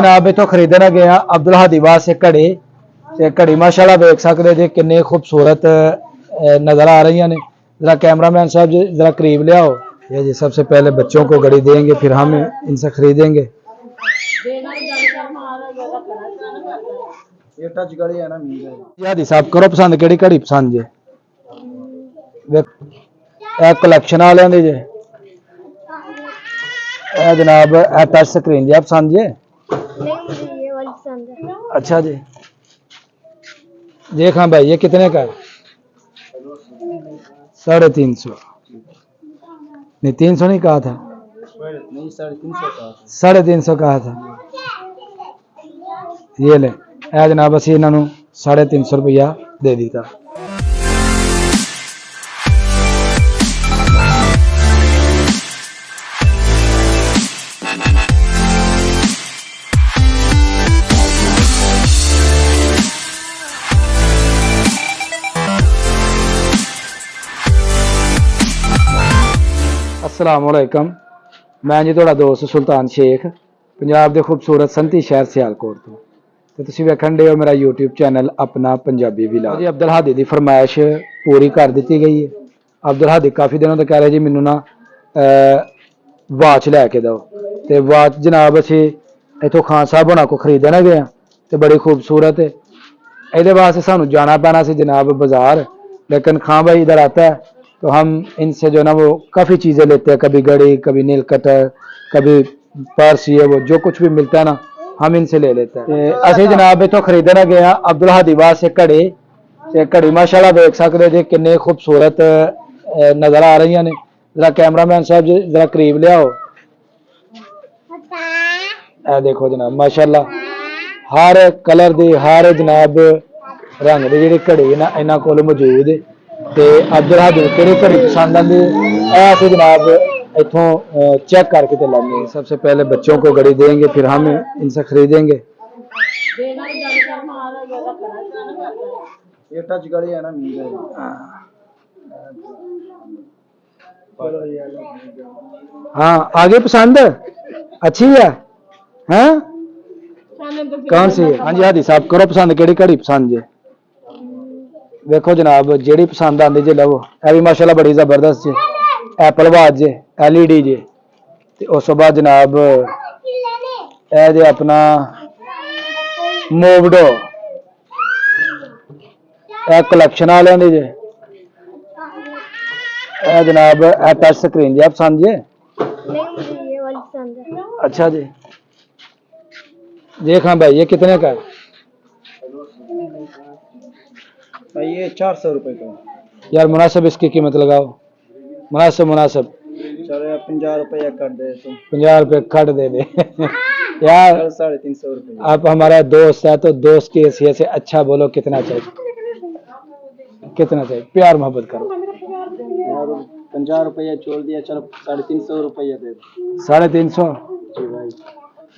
जनाब इतों खरीदना गया अब्दुल हादी वास्ते घड़ी ते घड़ी माशाल्लाह देख सकते जी किन्नी खूबसूरत नजर आ रही ने। जरा कैमरामैन साहब जी जरा करीब ले आओ। ये जी सबसे पहले बच्चों को घड़ी देंगे फिर हम इनसे खरीदेंगे। ये टच घड़ी है ना हादी साहब करो पसंद केड़ी घड़ी पसंद जे कलैक्शन वाले दी जे जनाब टच स्क्रीन जी पसंद जे अच्छा जी देख हाँ भाई ये कितने का है 350 नहीं 300 नहीं कहा था 350 कहा था ये ले जनाब असी इन्हों 350 रुपया दे दीता। अस्सलामुअलैकुम मैं जी थोड़ा दोस्त सुल्तान शेख पंजाब के खूबसूरत संती शहर सियालकोट तो तुसीं वेखण दे हो मेरा यूट्यूब चैनल अपना पंजाबी विलाग जी। अब्दुल हादी की फरमाइश पूरी कर दी गई है। अब्दुल हादी काफ़ी दिनों तो कह रहे जी मैनू ना वाच लैके दो तो वाच जनाब असी इतों खान साहब होना को खरीदना गए तो बड़ी खूबसूरत है। ये वास्ते सानू जाना पैना सी जनाब बाजार लेकिन खां भाई इधर आता है तो हम इनसे जो ना वो काफ़ी चीज़ें लेते हैं कभी घड़ी कभी नील कटर कभी पर्स ये वो जो कुछ भी मिलता है ना हम इनसे ले लेते हैं। असं जनाब इतों खरीदना गया अब्दुल हादी वास्ते घड़ी ते घड़ी माशाल्लाह देख सकते जी किन्नी खूबसूरत नज़र आ रही ने। जरा कैमरामैन साहब जी जरा करीब ले आओ। देखो जनाब माशाल्लाह हर कलर दी हर जनाब रंग की जी घड़ी ना इन्हों को मौजूद है। तो अब्दुल हादी कि घड़ी पसंद आती है जनाब इतों चेक करके तो लाने। सबसे पहले बच्चों को घड़ी देंगे फिर हम इनसे खरीदेंगे। ये टच घड़ी है ना हाँ आगे पसंद अच्छी है हैं कौन सी है? हाँ जी हादी साहब करो पसंद केड़ी घड़ी पसंद जे देखो जनाब जेड़ी पसंद आती जे लवो। यह भी माशाल्लाह बड़ी जबरदस्त जे एप्पल वाच जे LED जे उस तो बाद जनाब जे अपना मोवडो कलैक्शन वाले दी जे जनाब टच स्क्रीन जी पसंद जे अच्छा जी देख हाँ भाई ये कितने का है भाई ये 400 रुपए का यार मुनासिब इसकी कीमत लगाओ मुनासिब चलो 50 रुपया कर दे 50 रुपये कट दे यार 350 रुपये। आप हमारा दोस्त है तो दोस्त की हैसियत से अच्छा बोलो कितना चाहिए प्यार मोहब्बत करो 50 रुपया छोड़ दिया चलो 350 रुपया दे 350 जी भाई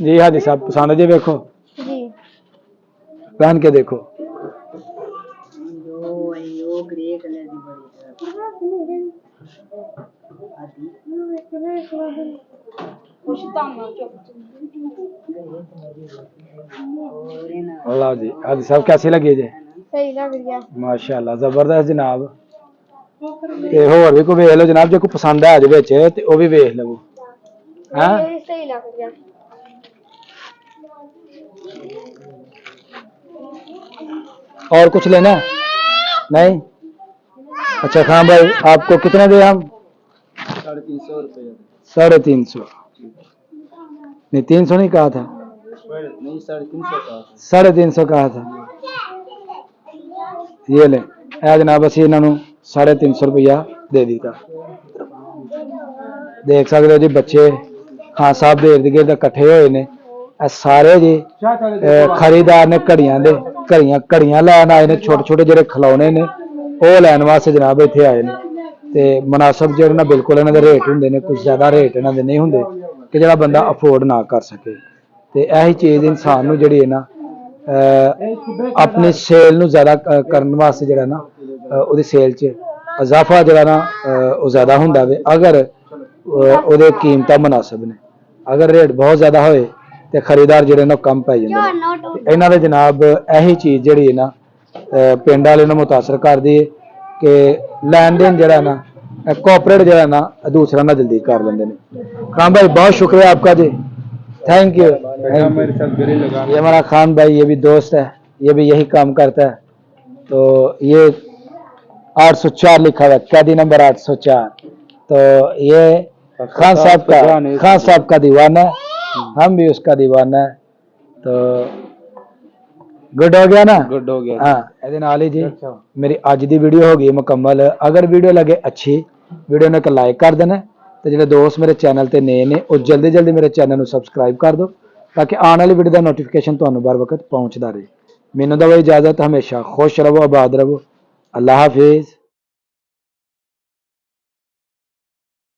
जी हादी साहब पसंद जी देखो जी पहन के देखो अल्लाह जी हादी साहब कैसी लगी जी सही लग रही है माशाल्लाह जबरदस्त जनाब ते होर भी कोई वेख लो जनाब जो कोई पसंद है विच ते ओ भी वेख लवो हैं सही लग रहा और कुछ लेना नहीं अच्छा खान भाई आपको कितने दे हम 350 रुपये 350 नहीं 300 नहीं कहा था नहीं 350 कहा था ये ले जनाब असी इन्हों 350 रुपया दे दीता। देख सकते हो जी बच्चे खान साहब दे इर्द गिर्द इकट्ठे हुए ने सारे जी खरीदार ने घड़ियां लैन आए ने छोटे छोटे जो खिलौने ने वो लैन वास्ते जनाब इतने आए ने ते मुनासिब जो ना बिल्कुल इन्होंने रेट होंगे ने कुछ ज़्यादा रेट इन्होंने नहीं होंगे कि जो बंदा अफोर्ड ना कर सके। तो यही चीज़ इंसान नूं जिहड़ी है ना अपनी सेल नूं ज़्यादा करने वास्ते जो ना वो सेल च इजाफा जो ना ज़्यादा होंदा वे अगर वो कीमतां मुनासिब ने। अगर रेट बहुत ज़्यादा होए ਤੇ ਖਰੀਦਾਰ ਜਿਹੜੇ ਨੇ ਉਹ ਕਮ ਪੈ ਜਾਂਦੇ ਨੇ। ਤੇ ਇਹਨਾਂ ਦੇ ਜਨਾਬ ਇਹੀ ਚੀਜ਼ ਜਿਹੜੀ ਹੈ ਨਾ ਪਿੰਡ ਵਾਲੇ ਨੂੰ ਮੁਤਾਸਰ ਕਰਦੀ ਹੈ ਕਿ ਲੈਣ ਦੇਣ ਜਿਹੜਾ ਨਾ ਕੋऑपरेट ਜਿਹੜਾ ना दूसरा ना जल्दी कर लेंगे। खान भाई बहुत शुक्रिया आपका जी, थैंक यू। मेरे साथ गले लगा। ये हमारा खान भाई, ये भी दोस्त है, ये भी यही काम करता है। तो ये 804 लिखा हुआ है, कैदी नंबर 804। तो ये खान साहब का दीवाना है, हम भी उसका दीवाना है। तो गुड हो गया ना? गुड हो गया। हाँ, ਇਹਦੇ ਨਾਲ ਹੀ ਜੀ ਮੇਰੀ ਅੱਜ ਦੀ ਵੀਡੀਓ ਹੋ ਗਈ ਮੁਕੰਮਲ। ਅਗਰ ਵੀਡੀਓ ਲੱਗੇ ਅੱਛੀ, ਵੀਡੀਓ ਨੂੰ ਇੱਕ ਲਾਈਕ ਕਰ ਦੇਣਾ ਤੇ ਜਿਹੜੇ ਦੋਸਤ ਮੇਰੇ ਚੈਨਲ ਤੇ ਨਏ ਨੇ ਉਹ ਜਲਦੀ ਜਲਦੀ ਮੇਰੇ ਚੈਨਲ ਨੂੰ ਸਬਸਕ੍ਰਾਈਬ ਕਰ ਦਿਓ ਤਾਂ ਕਿ ਆਉਣ ਵਾਲੀ ਵੀਡੀਓ ਦਾ ਨੋਟੀਫਿਕੇਸ਼ਨ ਤੁਹਾਨੂੰ बर वक्त ਪਹੁੰਚਦਾ ਰਹੇ। ਮੈਨੂੰ ਦਿਓ ਇਜਾਜ਼ਤ, ਹਮੇਸ਼ਾ ਖੁਸ਼ ਰਹੋ, ਆਬਾਦ ਰਹੋ। ਅੱਲਾਹ ਹਾਫਿਜ਼।